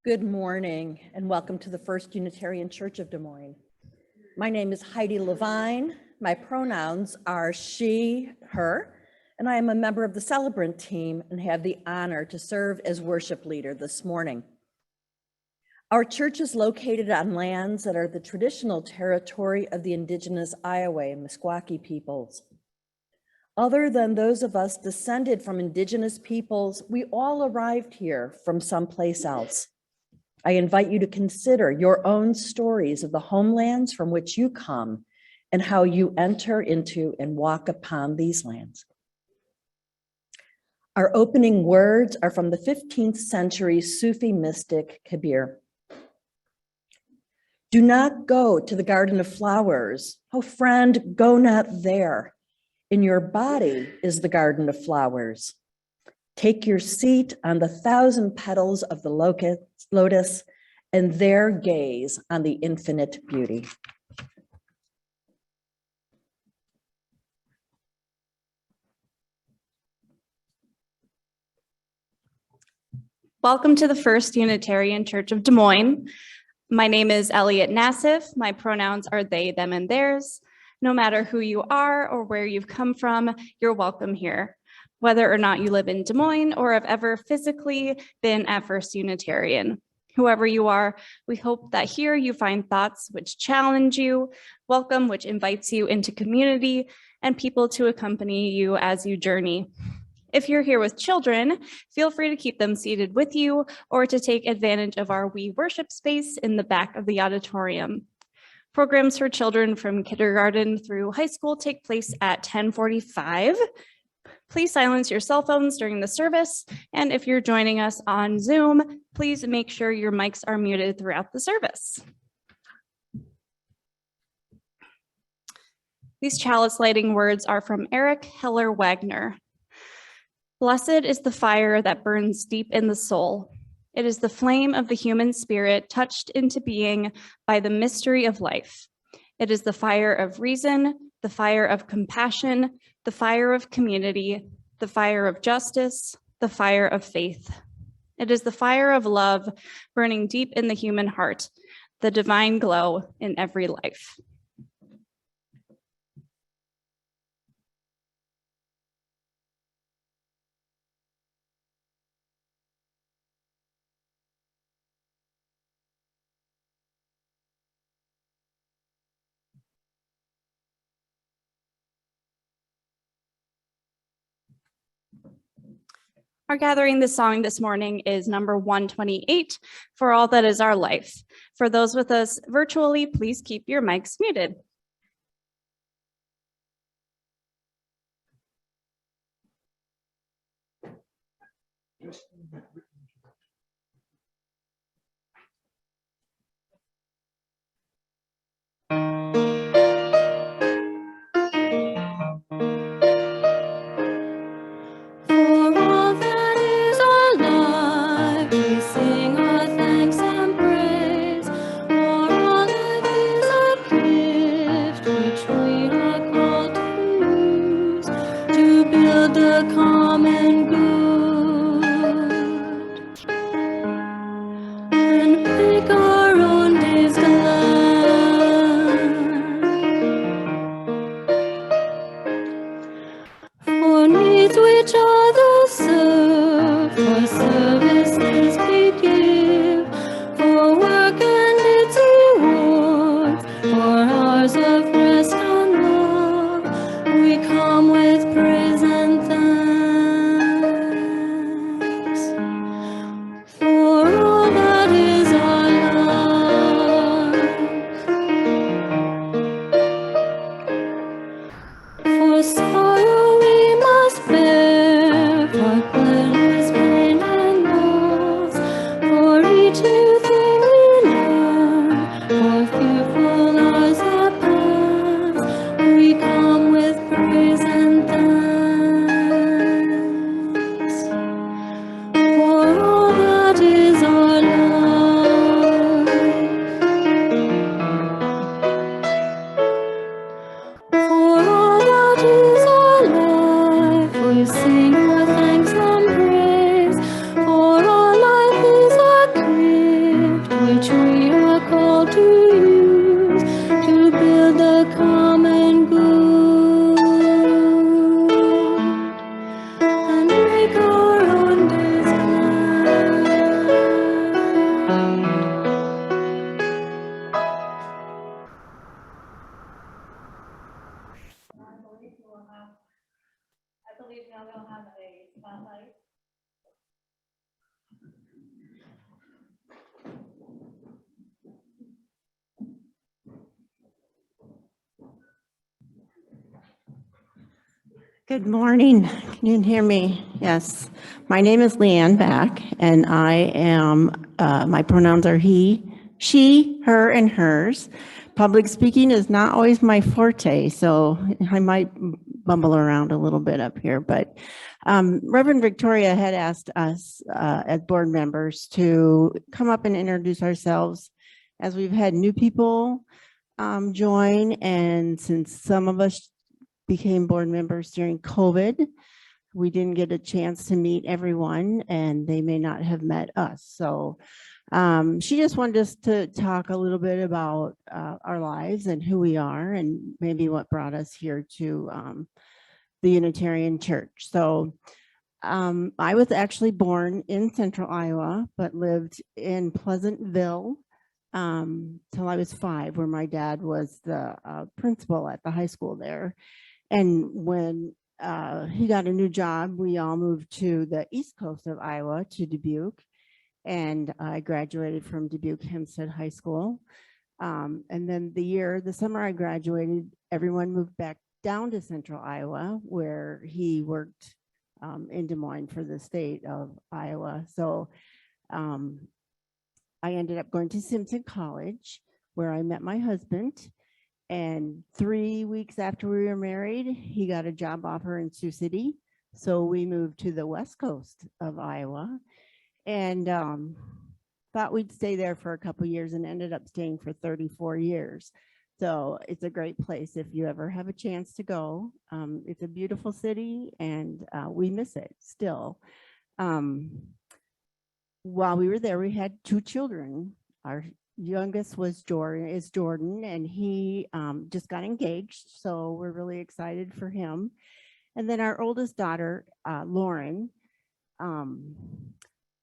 Good morning and welcome to the First Unitarian Church of Des Moines. My name is Heidi Levine. My pronouns are she, her, and I am a member of the celebrant team and have the honor to serve as worship leader this morning. Our church is located on lands that are the traditional territory of the indigenous Iowa and Meskwaki peoples. Other than those of us descended from indigenous peoples, we all arrived here from someplace else. I invite you to consider your own stories of the homelands from which you come and how you enter into and walk upon these lands. Our opening words are from the 15th century Sufi mystic Kabir. Do not go to the garden of flowers. Oh, friend, go not there. In your body is the garden of flowers. Take your seat on the 1,000 petals of the lotus and there gaze on the infinite beauty. Welcome to the First Unitarian Church of Des Moines. My name is Elliot Nassif. My pronouns are they, them, and theirs. No matter who you are or where you've come from, you're welcome here. Whether or not you live in Des Moines or have ever physically been at First Unitarian. Whoever you are, we hope that here you find thoughts which challenge you, welcome which invites you into community, and people to accompany you as you journey. If you're here with children, feel free to keep them seated with you or to take advantage of our We Worship space in the back of the auditorium. Programs for children from kindergarten through high school take place at 10:45. Please silence your cell phones during the service, and if you're joining us on Zoom, please make sure your mics are muted throughout the service. These chalice lighting words are from Eric Heller Wagner. Blessed is the fire that burns deep in the soul. It is the flame of the human spirit touched into being by the mystery of life. It is the fire of reason, the fire of compassion, the fire of community, the fire of justice, the fire of faith. It is the fire of love burning deep in the human heart, the divine glow in every life. Our gathering this song this morning is number 128, For All That Is Our Life. For those with us virtually, please keep your mics muted. Of rest and love, we come with praise and thanks. believe now they'll have a spotlight. Good morning. Can you hear me? Yes. My name is Leanne Back, and I am, my pronouns are he, she, her, and hers. Public speaking is not always my forte, so I might bumble around a little bit up here, but Reverend Victoria had asked us as board members to come up and introduce ourselves, as we've had new people join, and since some of us became board members during COVID, we didn't get a chance to meet everyone, and they may not have met us. So she just wanted us to talk a little bit about our lives and who we are, and maybe what brought us here to the Unitarian Church. So I was actually born in Central Iowa, but lived in Pleasantville till I was 5, where my dad was the principal at the high school there. And when he got a new job, we all moved to the east coast of Iowa, to Dubuque. And I graduated from Dubuque Hempstead High School. And then the summer I graduated, everyone moved back down to Central Iowa, where he worked in Des Moines for the state of Iowa. So I ended up going to Simpson College, where I met my husband. And 3 weeks after we were married, he got a job offer in Sioux City. So we moved to the west coast of Iowa, and thought we'd stay there for a couple of years, and ended up staying for 34 years. So it's a great place if you ever have a chance to go. It's a beautiful city, and we miss it still. While we were there, we had 2 children. Our youngest was Jordan, and he just got engaged, so we're really excited for him. And then our oldest daughter, Lauren,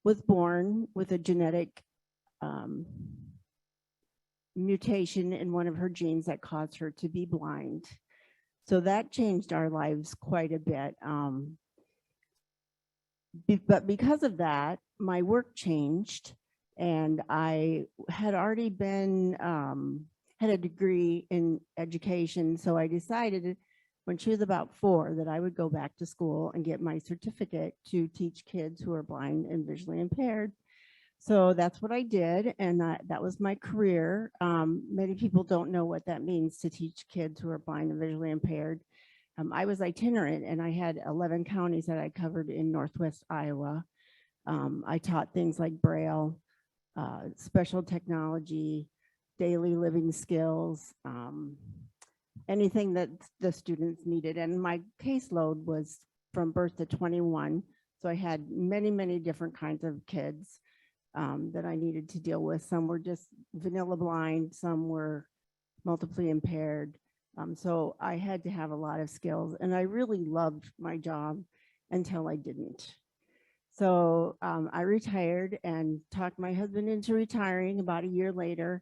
was born with a genetic mutation in one of her genes that caused her to be blind. So that changed our lives quite a bit. But because of that, my work changed. And I had already had a degree in education. So I decided when she was about 4 that I would go back to school and get my certificate to teach kids who are blind and visually impaired. So that's what I did. And that was my career. Many people don't know what that means, to teach kids who are blind and visually impaired. I was itinerant, and I had 11 counties that I covered in Northwest Iowa. I taught things like Braille, special technology, daily living skills, anything that the students needed. And my caseload was from birth to 21. So I had many, many different kinds of kids that I needed to deal with. Some were just vanilla blind, some were multiply impaired. So I had to have a lot of skills, and I really loved my job until I didn't. So I retired and talked my husband into retiring about a year later,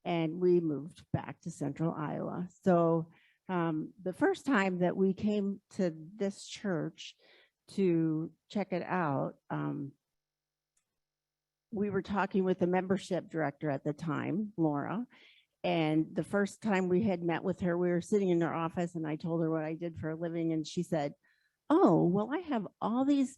and we moved back to Central Iowa. So the first time that we came to this church to check it out, we were talking with the membership director at the time, Laura. And the first time we had met with her, we were sitting in her office, and I told her what I did for a living. And she said, "Oh, well, I have all these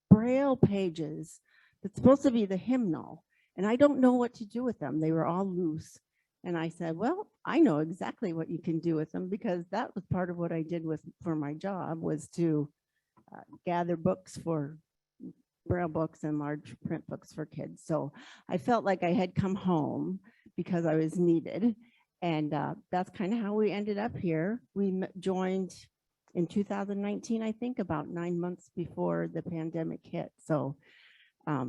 Braille pages that's supposed to be the hymnal, and I don't know what to do with them. They were all loose." And I said, "Well, I know exactly what you can do with them, because that was part of what I did for my job, was to gather books for Braille books and large print books for kids." So I felt like I had come home because I was needed. And that's kind of how we ended up here. We joined in 2019, I think, about 9 months before the pandemic hit. So I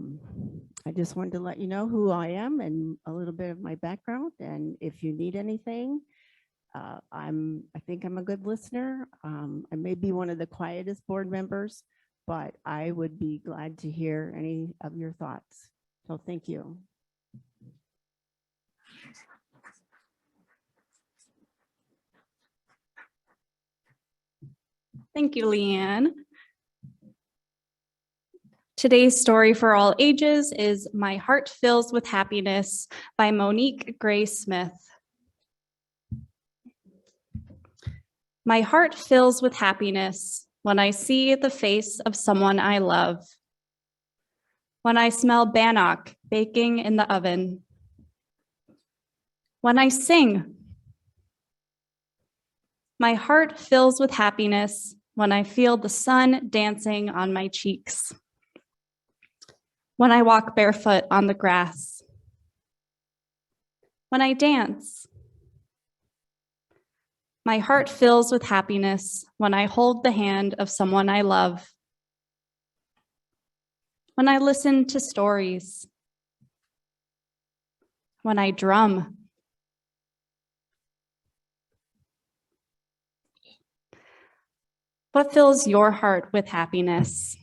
just wanted to let you know who I am and a little bit of my background. And if you need anything, I think I'm a good listener. I may be one of the quietest board members, but I would be glad to hear any of your thoughts. So thank you. Thank you, Leanne. Today's story for all ages is My Heart Fills with Happiness by Monique Gray Smith. My heart fills with happiness when I see the face of someone I love. When I smell bannock baking in the oven. When I sing. My heart fills with happiness when I feel the sun dancing on my cheeks. When I walk barefoot on the grass. When I dance. My heart fills with happiness when I hold the hand of someone I love. When I listen to stories. When I drum. What fills your heart with happiness?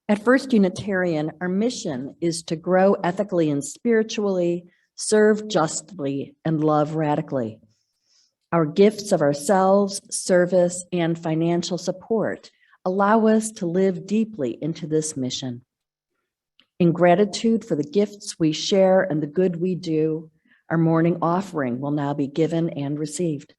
At First Unitarian, our mission is to grow ethically and spiritually, serve justly, and love radically. Our gifts of ourselves, service, and financial support allow us to live deeply into this mission. In gratitude for the gifts we share and the good we do, our morning offering will now be given and received.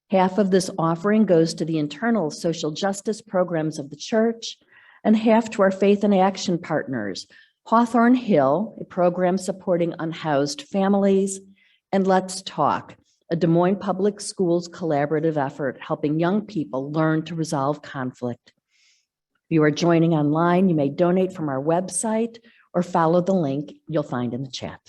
Half of this offering goes to the internal social justice programs of the church, and half to our Faith in Action partners, Hawthorne Hill, a program supporting unhoused families, and Let's Talk, a Des Moines Public Schools collaborative effort helping young people learn to resolve conflict. If you are joining online, you may donate from our website or follow the link you'll find in the chat.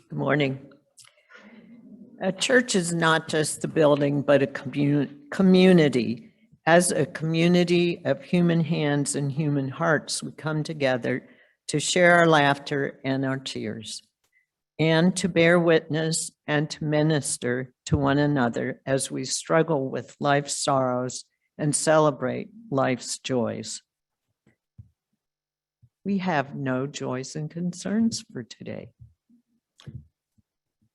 Good morning. A church is not just a building, but a community. As a community of human hands and human hearts, we come together to share our laughter and our tears, and to bear witness and to minister to one another as we struggle with life's sorrows and celebrate life's joys. We have no joys and concerns for today.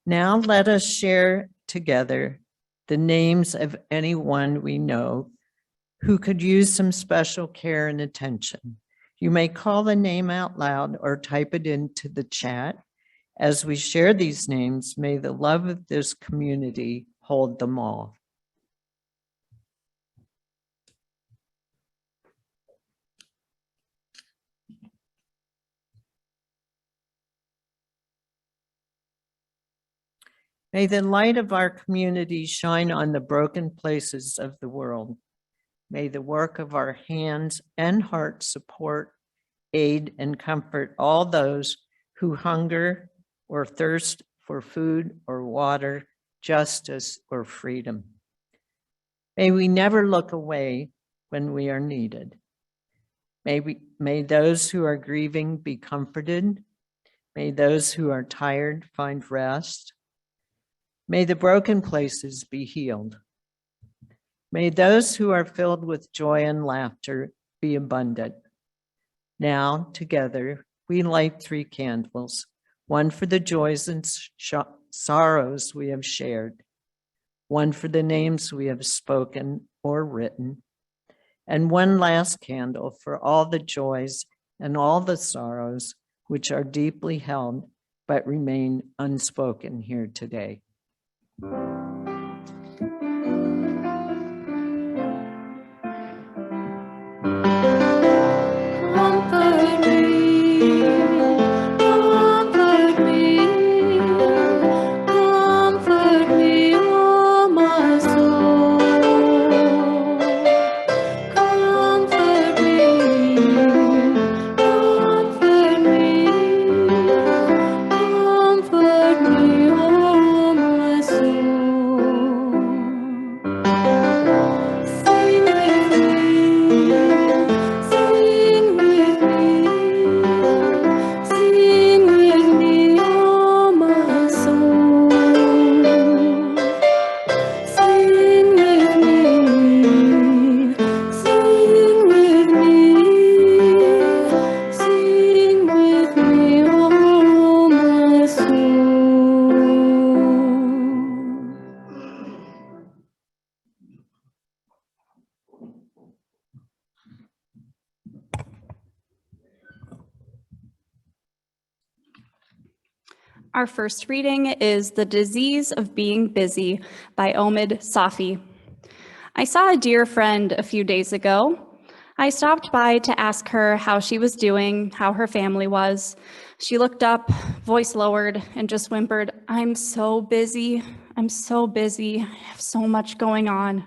Now let us share together the names of anyone we know who could use some special care and attention. You may call the name out loud or type it into the chat. As we share these names, may the love of this community hold them all. May the light of our community shine on the broken places of the world. May the work of our hands and hearts support, aid, and comfort all those who hunger or thirst for food or water, justice or freedom. May we never look away when we are needed. May those who are grieving be comforted. May those who are tired find rest. May the broken places be healed. May those who are filled with joy and laughter be abundant. Now, together, we light 3 candles, one for the joys and sorrows we have shared, one for the names we have spoken or written, and one last candle for all the joys and all the sorrows which are deeply held but remain unspoken here today. Our first reading is The Disease of Being Busy by Omid Safi. I saw a dear friend a few days ago. I stopped by to ask her how she was doing, how her family was. She looked up, voice lowered, and just whimpered, "I'm so busy. I'm so busy. I have so much going on."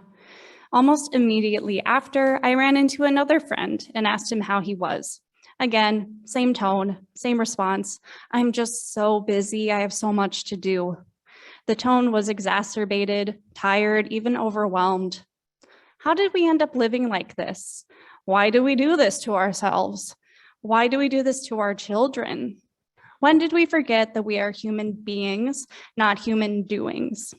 Almost immediately after, I ran into another friend and asked him how he was. Again, same tone, same response. "I'm just so busy. I have so much to do." The tone was exacerbated, tired, even overwhelmed. How did we end up living like this? Why do we do this to ourselves? Why do we do this to our children? When did we forget that we are human beings, not human doings?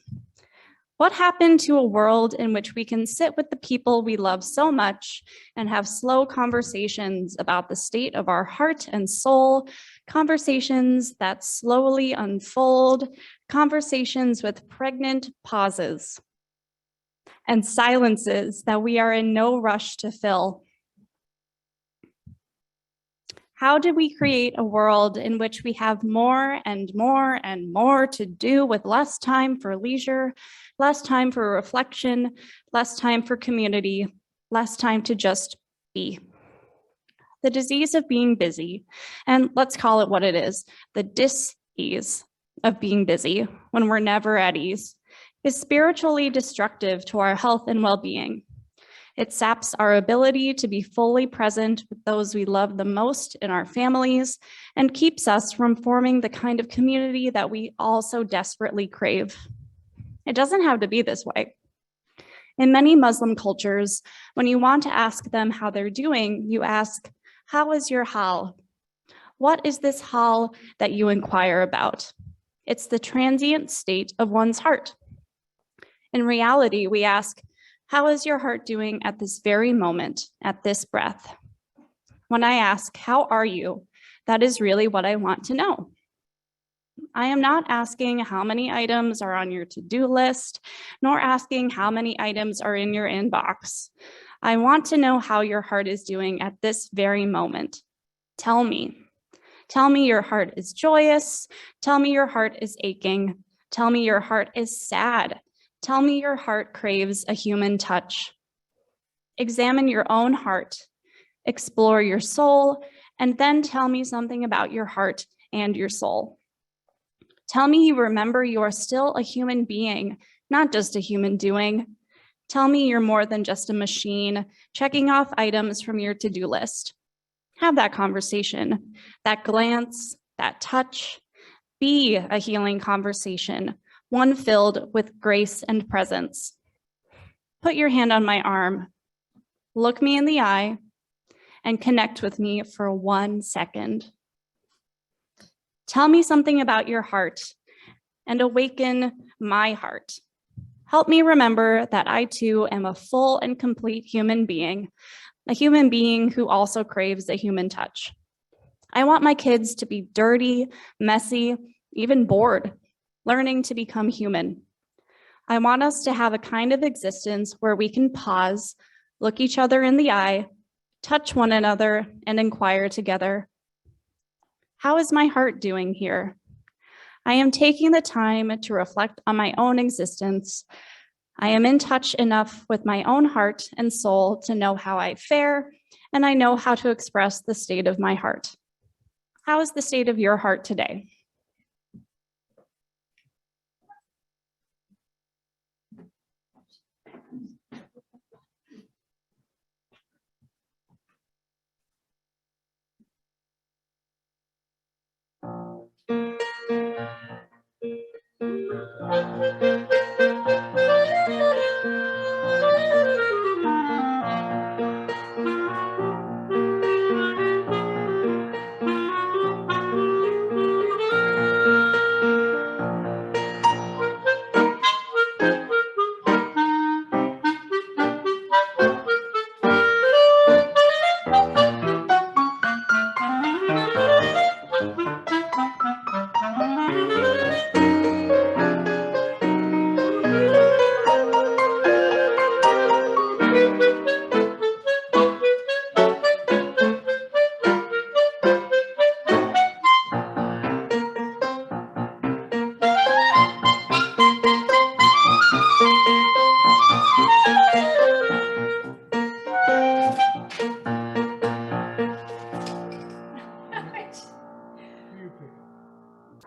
What happened to a world in which we can sit with the people we love so much and have slow conversations about the state of our heart and soul, conversations that slowly unfold, conversations with pregnant pauses, and silences that we are in no rush to fill? How did we create a world in which we have more and more and more to do with less time for leisure, less time for reflection, less time for community, less time to just be? The disease of being busy, and let's call it what it is, the dis-ease of being busy when we're never at ease, is spiritually destructive to our health and well-being. It saps our ability to be fully present with those we love the most in our families and keeps us from forming the kind of community that we all so desperately crave. It doesn't have to be this way. In many Muslim cultures, when you want to ask them how they're doing, you ask, "How is your hal?" What is this hall that you inquire about? It's the transient state of one's heart. In reality, we ask, how is your heart doing at this very moment, at this breath? When I ask, how are you? That is really what I want to know. I am not asking how many items are on your to-do list, nor asking how many items are in your inbox. I want to know how your heart is doing at this very moment. Tell me. Tell me your heart is joyous. Tell me your heart is aching. Tell me your heart is sad. Tell me your heart craves a human touch. Examine your own heart, explore your soul, and then tell me something about your heart and your soul. Tell me you remember you are still a human being, not just a human doing. Tell me you're more than just a machine checking off items from your to-do list. Have that conversation, that glance, that touch. Be a healing conversation, one filled with grace and presence. Put your hand on my arm, look me in the eye, and connect with me for 1 second. Tell me something about your heart and awaken my heart. Help me remember that I too am a full and complete human being, a human being who also craves a human touch. I want my kids to be dirty, messy, even bored, learning to become human. I want us to have a kind of existence where we can pause, look each other in the eye, touch one another, and inquire together. How is my heart doing here? I am taking the time to reflect on my own existence. I am in touch enough with my own heart and soul to know how I fare, and I know how to express the state of my heart. How is the state of your heart today?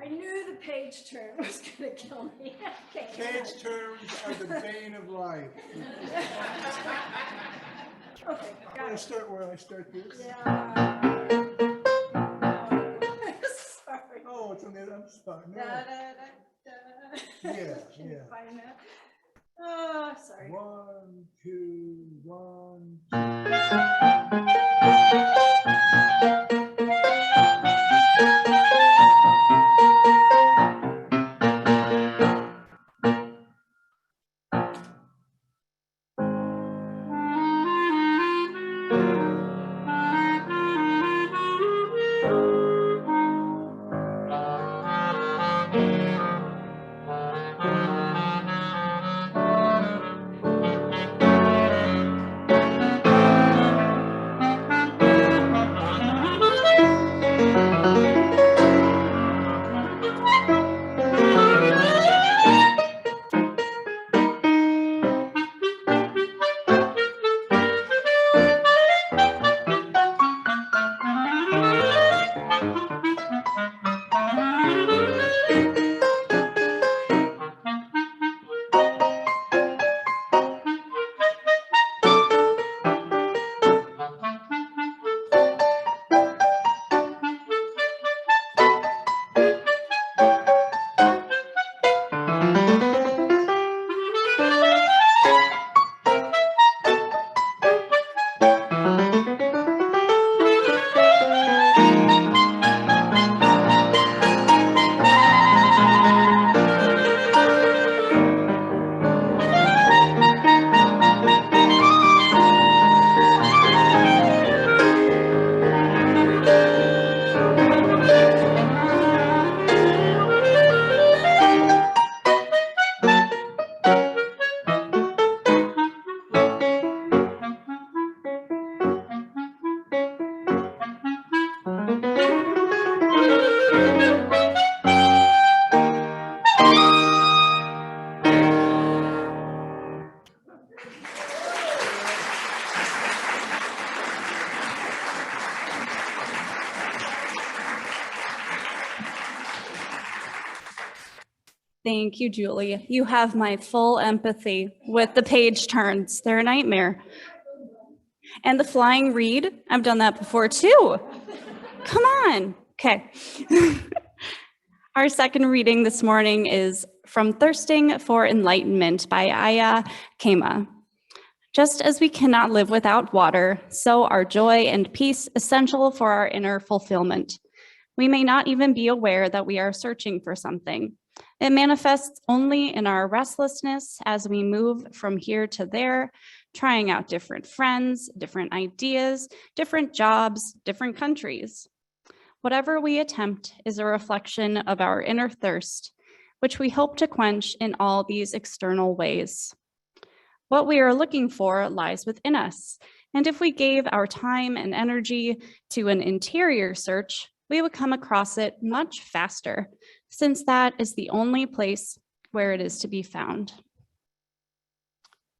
I knew the page turn was gonna kill me. Okay, Page turns are the bane of life. okay, I'm got gonna it. start where I start this. Yeah. Sorry. Oh, it's on the other spot. Da, No. da, da, da. Yeah, Can you yeah. find that? Oh, sorry. 1, 2, 1. Thank you, Julie. You have my full empathy with the page turns. They're a nightmare. And the flying read, I've done that before too. Come on. Okay. Our second reading this morning is from Thirsting for Enlightenment by Aya Kema. Just as we cannot live without water, so are joy and peace essential for our inner fulfillment. We may not even be aware that we are searching for something. It manifests only in our restlessness as we move from here to there, trying out different friends, different ideas, different jobs, different countries. Whatever we attempt is a reflection of our inner thirst, which we hope to quench in all these external ways. What we are looking for lies within us, and if we gave our time and energy to an interior search, we would come across it much faster, since that is the only place where it is to be found.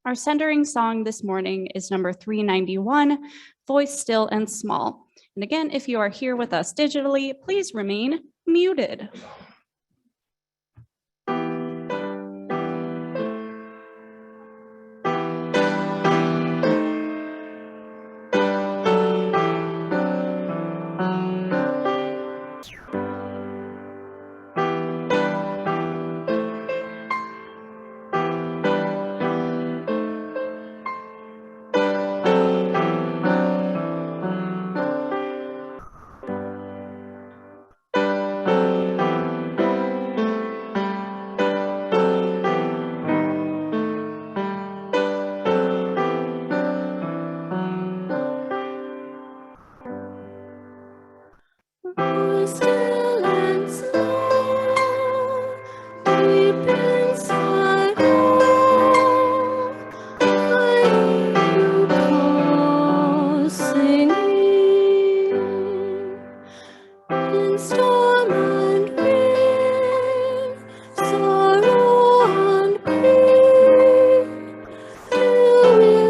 Our centering song this morning is number 391, Voice Still and Small. And again, if you are here with us digitally, please remain muted. Still and slow, deep inside, oh, I hear you call, singing in storm and rain, sorrow and pain. You will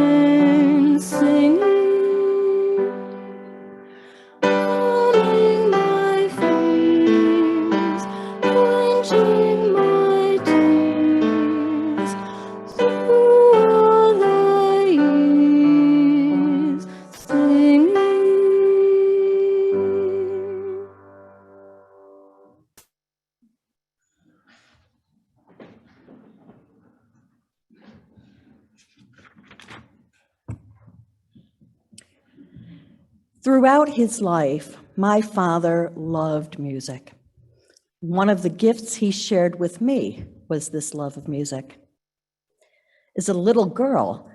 remain singing. Calming my fears, quenching my tears, through all the years, singing. Throughout his life, my father loved music. One of the gifts he shared with me was this love of music. As a little girl,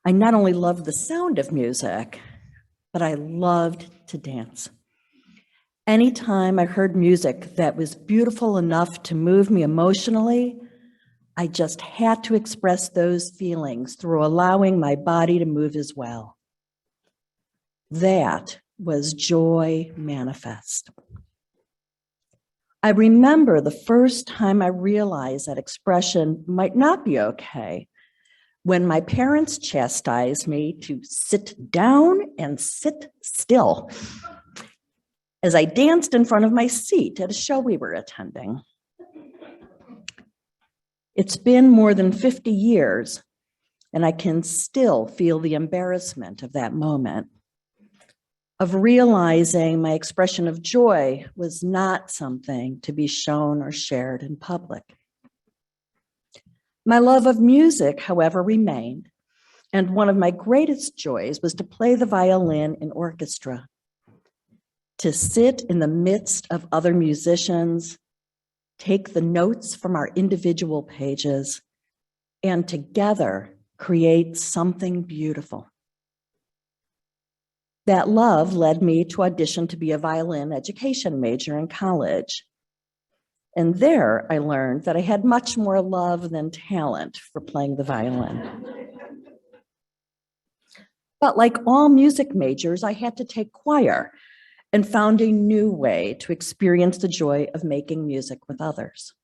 I not only loved the sound of music, but I loved to dance. Anytime I heard music that was beautiful enough to move me emotionally, I just had to express those feelings through allowing my body to move as well. That was joy manifest. I remember the first time I realized that expression might not be okay when my parents chastised me to sit down and sit still as I danced in front of my seat at a show we were attending. It's been more than 50 years, and I can still feel the embarrassment of that moment, of realizing my expression of joy was not something to be shown or shared in public. My love of music, however, remained, and one of my greatest joys was to play the violin in orchestra, to sit in the midst of other musicians, take the notes from our individual pages, and together create something beautiful. That love led me to audition to be a violin education major in college. And there I learned that I had much more love than talent for playing the violin. But like all music majors, I had to take choir and found a new way to experience the joy of making music with others.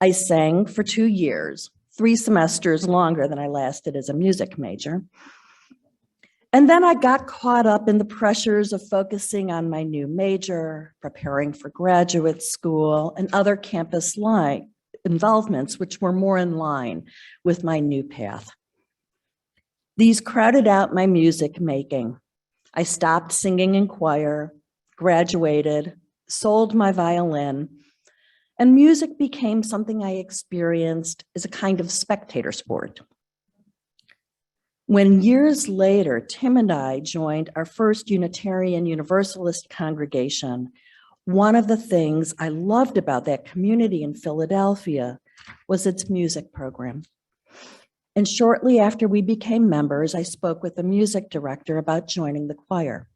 I sang for 2 years, 3 semesters longer than I lasted as a music major. And then I got caught up in the pressures of focusing on my new major, preparing for graduate school, and other campus life involvements, which were more in line with my new path. These crowded out my music making. I stopped singing in choir, graduated, sold my violin, and music became something I experienced as a kind of spectator sport. When years later, Tim and I joined our first Unitarian Universalist congregation, one of the things I loved about that community in Philadelphia was its music program. And shortly after we became members, I spoke with the music director about joining the choir.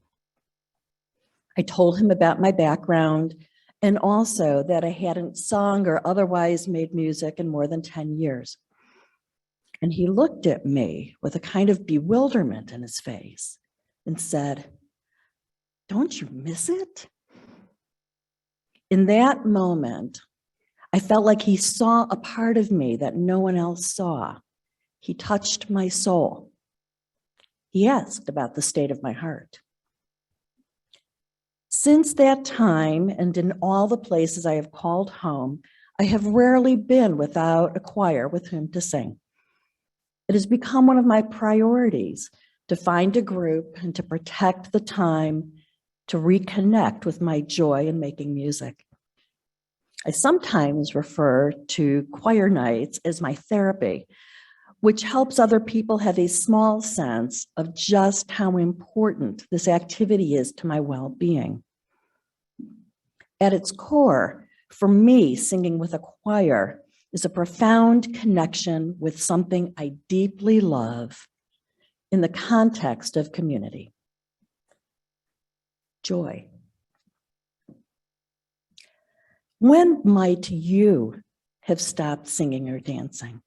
I told him about my background and also that I hadn't sung or otherwise made music in more than 10 years. And he looked at me with a kind of bewilderment in his face and said, "Don't you miss it?" In that moment, I felt like he saw a part of me that no one else saw. He touched my soul. He asked about the state of my heart. Since that time, and in all the places I have called home, I have rarely been without a choir with whom to sing. It has become one of my priorities to find a group and to protect the time to reconnect with my joy in making music. I sometimes refer to choir nights as my therapy, which helps other people have a small sense of just how important this activity is to my well-being. At its core, for me, singing with a choir is a profound connection with something I deeply love in the context of community: joy. When might you have stopped singing or dancing?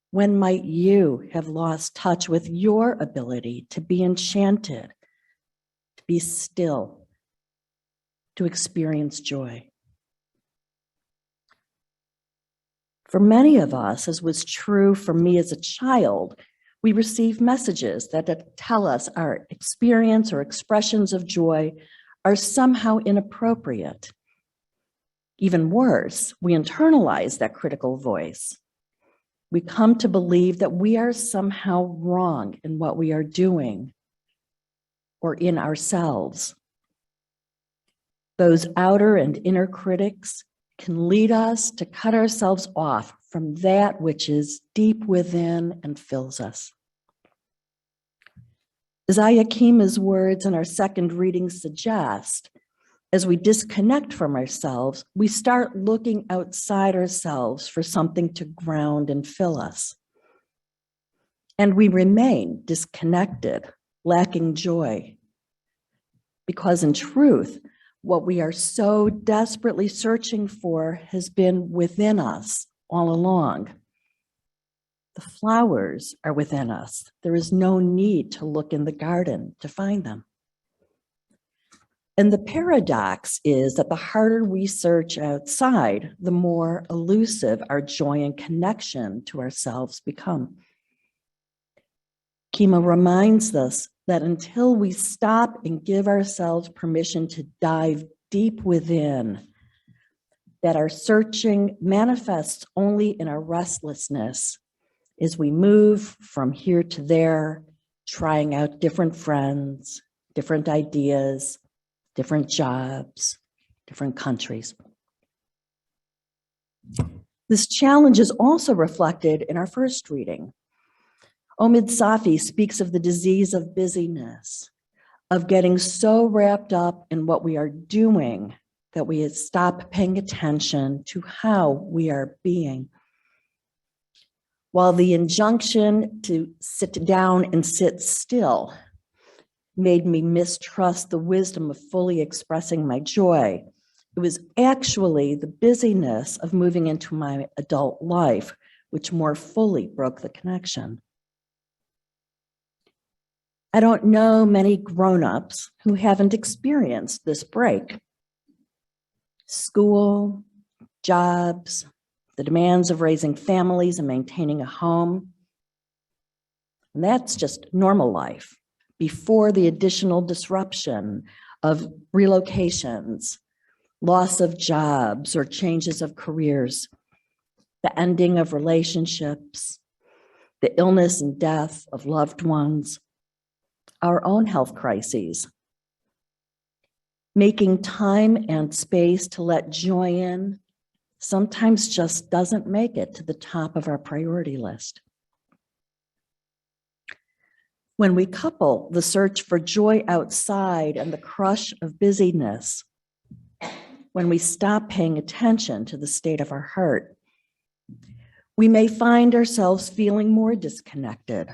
When might you have lost touch with your ability to be enchanted, to be still, to experience joy? For many of us, as was true for me as a child, we receive messages that tell us our experience or expressions of joy are somehow inappropriate. Even worse, we internalize that critical voice. We come to believe that we are somehow wrong in what we are doing or in ourselves. Those outer and inner critics can lead us to cut ourselves off from that which is deep within and fills us. As Ayakima's words in our second reading suggest, as we disconnect from ourselves, we start looking outside ourselves for something to ground and fill us. And we remain disconnected, lacking joy. Because in truth, what we are so desperately searching for has been within us all along. The flowers are within us. There is no need to look in the garden to find them. And the paradox is that the harder we search outside, the more elusive our joy and connection to ourselves become. Kima reminds us that until we stop and give ourselves permission to dive deep within, that our searching manifests only in our restlessness as we move from here to there, trying out different friends, different ideas, different jobs, different countries. This challenge is also reflected in our first reading. Omid Safi speaks of the disease of busyness, of getting so wrapped up in what we are doing that we stop paying attention to how we are being. While the injunction to sit down and sit still made me mistrust the wisdom of fully expressing my joy, it was actually the busyness of moving into my adult life which more fully broke the connection. I don't know many grown-ups who haven't experienced this break. School, jobs, the demands of raising families and maintaining a home. And that's just normal life before the additional disruption of relocations, loss of jobs or changes of careers, the ending of relationships, the illness and death of loved ones, our own health crises. Making time and space to let joy in sometimes just doesn't make it to the top of our priority list. When we couple the search for joy outside and the crush of busyness, when we stop paying attention to the state of our heart, we may find ourselves feeling more disconnected,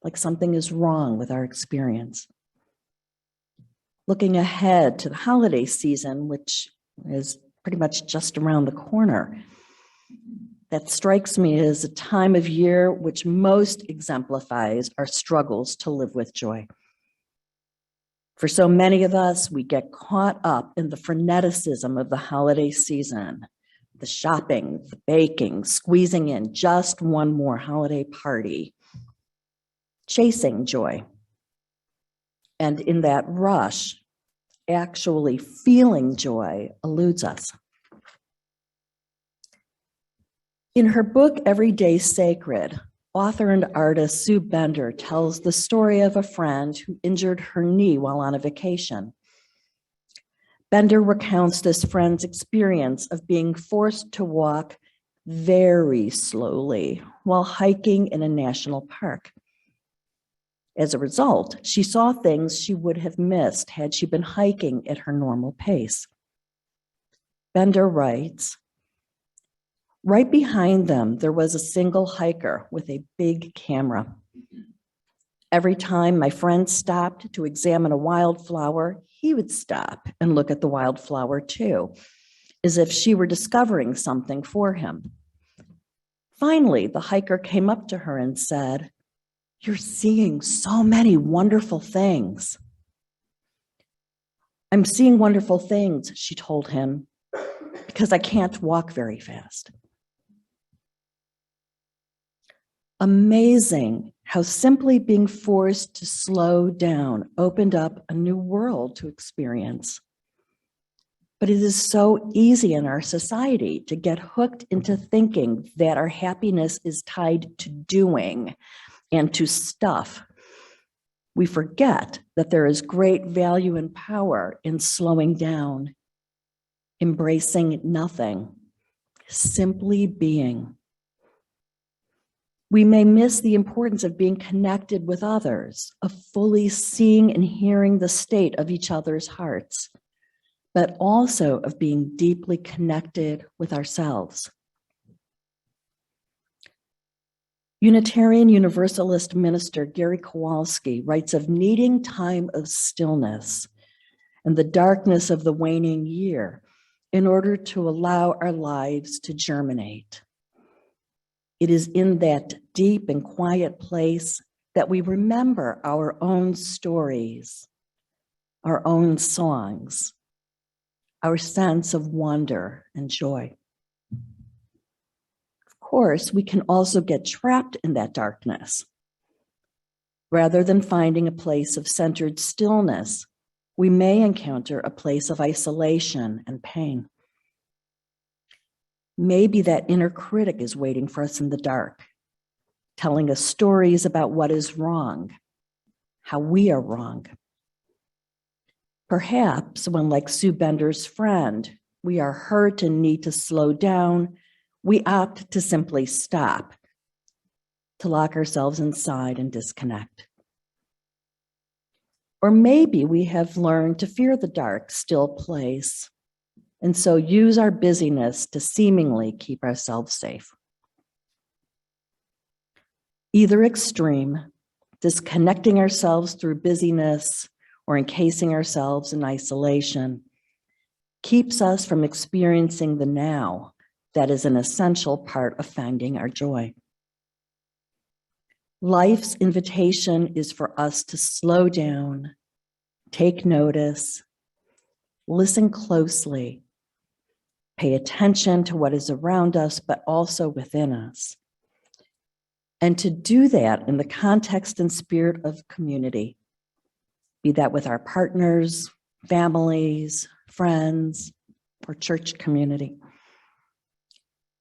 like something is wrong with our experience. Looking ahead to the holiday season, which is pretty much just around the corner, that strikes me as a time of year which most exemplifies our struggles to live with joy. For so many of us, we get caught up in the freneticism of the holiday season, the shopping, the baking, squeezing in just one more holiday party, chasing joy. And in that rush, actually feeling joy eludes us. In her book, Every Day Sacred, author and artist Sue Bender tells the story of a friend who injured her knee while on a vacation. Bender recounts this friend's experience of being forced to walk very slowly while hiking in a national park. As a result, she saw things she would have missed had she been hiking at her normal pace. Bender writes, right behind them, there was a single hiker with a big camera. Every time my friend stopped to examine a wildflower, he would stop and look at the wildflower too, as if she were discovering something for him. Finally, the hiker came up to her and said, "You're seeing so many wonderful things." "I'm seeing wonderful things," she told him, "because I can't walk very fast." Amazing how simply being forced to slow down opened up a new world to experience. But it is so easy in our society to get hooked into thinking that our happiness is tied to doing and to stuff. We forget that there is great value and power in slowing down, embracing nothing, simply being. We may miss the importance of being connected with others, of fully seeing and hearing the state of each other's hearts, but also of being deeply connected with ourselves. Unitarian Universalist minister Gary Kowalski writes of needing time of stillness and the darkness of the waning year in order to allow our lives to germinate. It is in that deep and quiet place that we remember our own stories, our own songs, our sense of wonder and joy. Of course, we can also get trapped in that darkness. Rather than finding a place of centered stillness, we may encounter a place of isolation and pain. Maybe that inner critic is waiting for us in the dark, telling us stories about what is wrong, how we are wrong. Perhaps when, like Sue Bender's friend, we are hurt and need to slow down, we opt to simply stop, to lock ourselves inside and disconnect. Or maybe we have learned to fear the dark, still place, and so use our busyness to seemingly keep ourselves safe. Either extreme, disconnecting ourselves through busyness or encasing ourselves in isolation, keeps us from experiencing the now that is an essential part of finding our joy. Life's invitation is for us to slow down, take notice, listen closely, pay attention to what is around us, but also within us, and to do that in the context and spirit of community, be that with our partners, families, friends, or church community.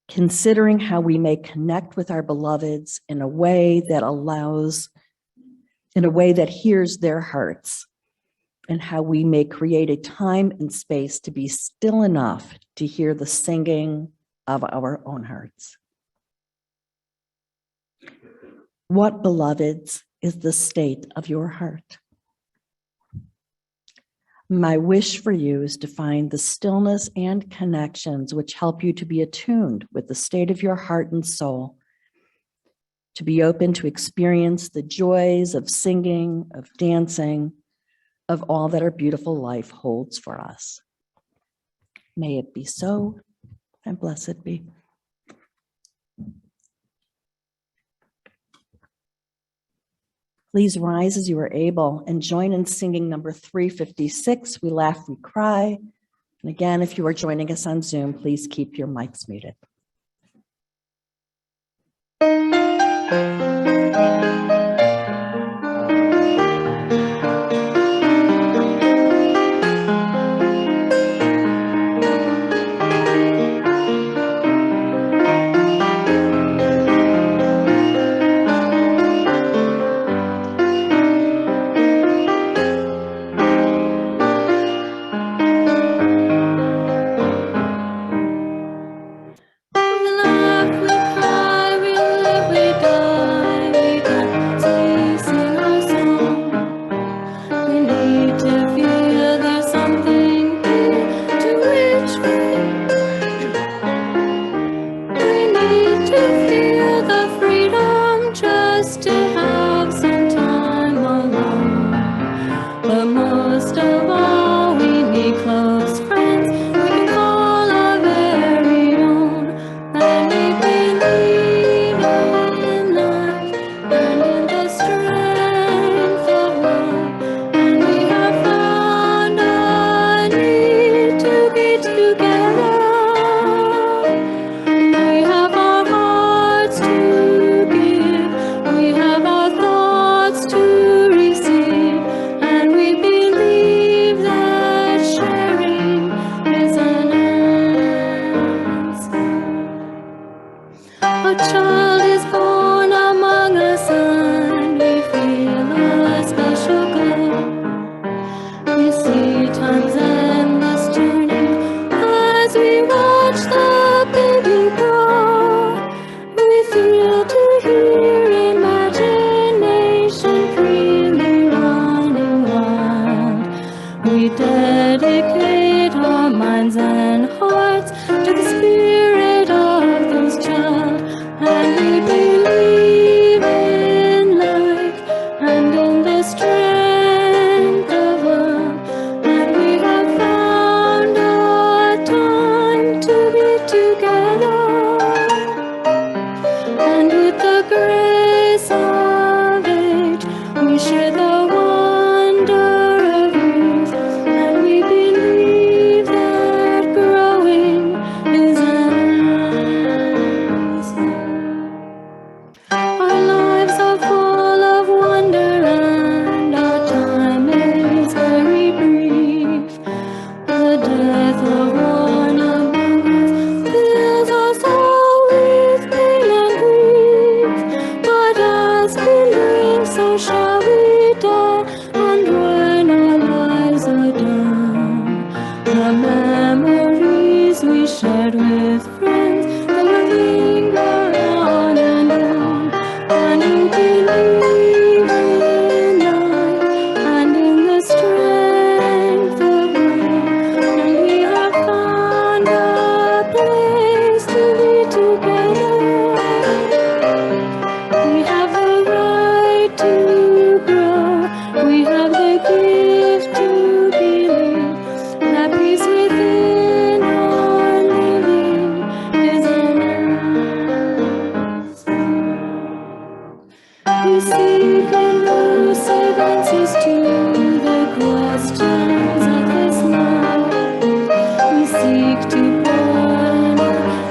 Considering how we may connect with our beloveds in a way that hears their hearts, and how we may create a time and space to be still enough to hear the singing of our own hearts. What, beloveds, is the state of your heart? My wish for you is to find the stillness and connections which help you to be attuned with the state of your heart and soul, to be open to experience the joys of singing, of dancing, of all that our beautiful life holds for us. May it be so, and blessed be. Please rise as you are able and join in singing number 356, We Laugh, We Cry. And again, if you are joining us on Zoom, please keep your mics muted.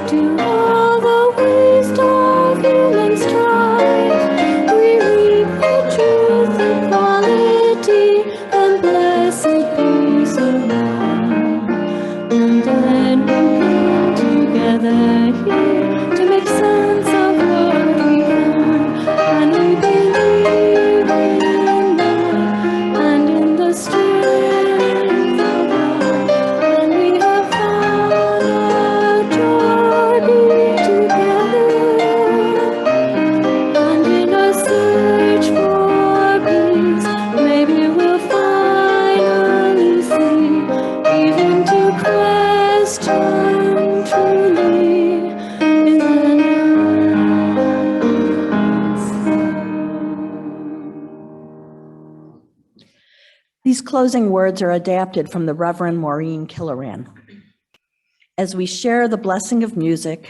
To all the waste of human strife. These closing words are adapted from the Reverend Maureen Killoran. As we share the blessing of music,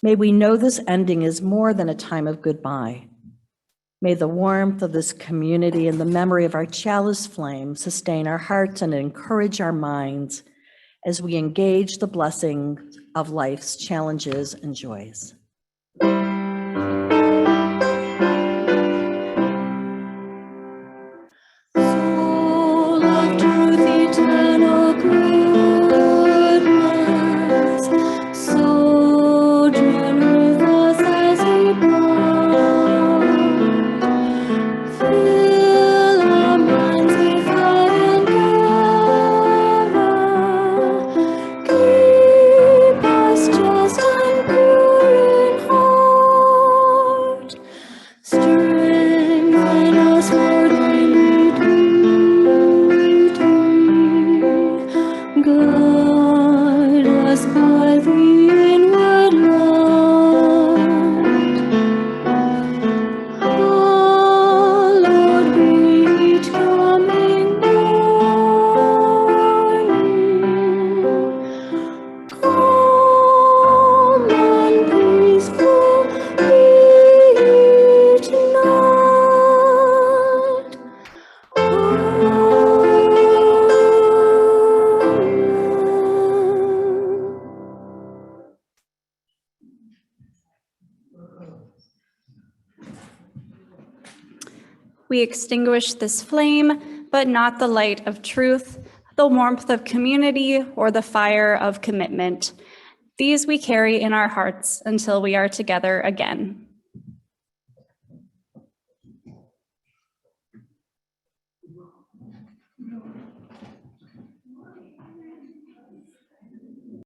may we know this ending is more than a time of goodbye. May the warmth of this community and the memory of our chalice flame sustain our hearts and encourage our minds as we engage the blessings of life's challenges and joys. Soul of truth, eternal goodness, sojourn with us as we part. Fill our minds with thy endeavor. Keep us just and pure in heart. Strengthen us more than we do. Guide us by the inward light. Hallowed be each coming morning. Calm and peaceful be each night. We extinguish this flame, but not the light of truth, the warmth of community, or the fire of commitment. These we carry in our hearts until we are together again.